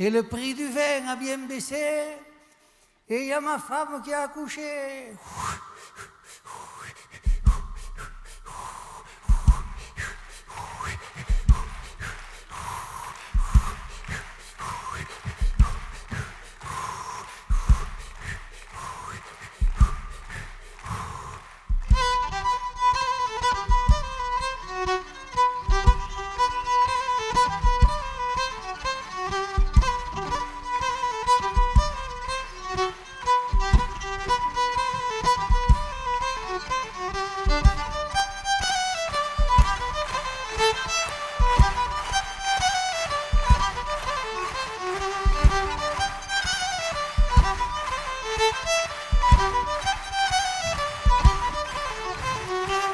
et le prix du vin a bien baissé, et il y a ma femme qui a accouché.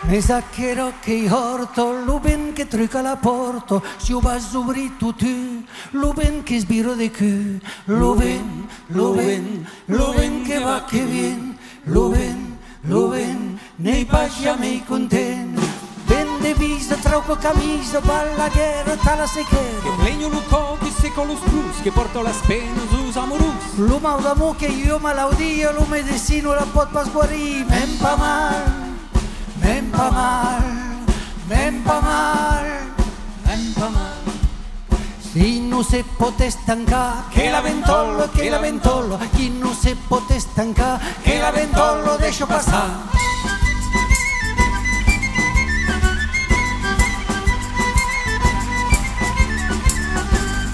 Mi saccherò che i orto, l'uben che truca la porto, si va subri tutti, l'uben che sbiro de cu, l'uben che va che vien, l'uben, nei pagiamei content. Vende viso, trauco camisa, balla guerra, tala sequera. Che plegno lucò, che secolo scrus, che porto la spena, sus amorus. L'umau d'amor che io malaudia, lo medicino la pot pas guarire, men pa mal. Men pa mal, si non si poté stancare, che la ventollo, chi non si poté stancare, che la ventollo lascio passare.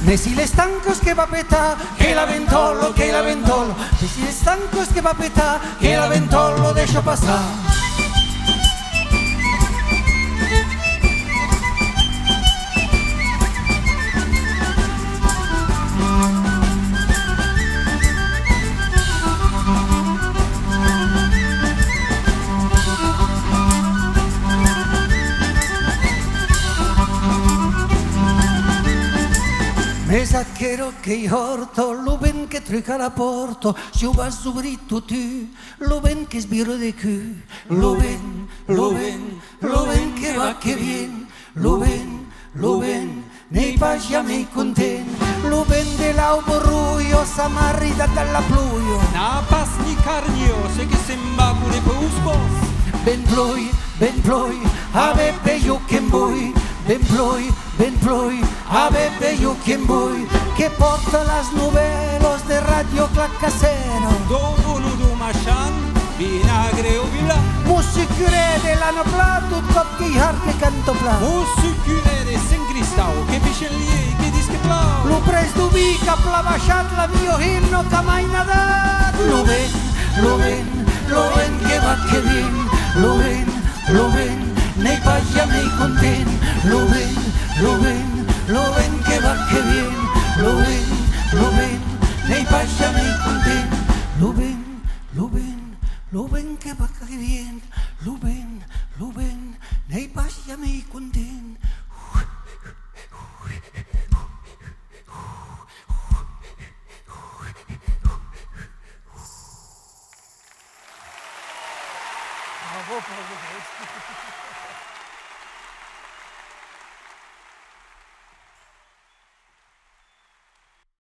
Ne si le stancos che va a petà, che la ventollo, ne si le stancos che va a petà, che la ventollo lascio passare. Mi saccherò che io orto, l'uben che truca la porto, si va subri tutti, l'uben che sbiro de cu, l'uben che va che vien, l'uben, nei pagiamei content, l'uben dell'aubo ruio, s'amarrida dalla pluio. Na pasni carnio, se che sembra pure peuscos. Ben ploi, avebe io che mboi, ben ploi, avebe io che mboi, che porta las novelos de Radio Claccaseno. Dovuno du machan, vinagre o villa. Musicure dell'anno pla, tut cop che che canto pla. Musicure sen cristau, che piscellie, che dische plau. Lu pres du vica pla basciat la mio inno che mai nadat. L'uben che va che vien, l'uben, nei pagiamei content, l'uben che va che vien, l'uben, nei pagiamei content, l'uben che va che vien, l'uben, nei pagiamei content. Bravo.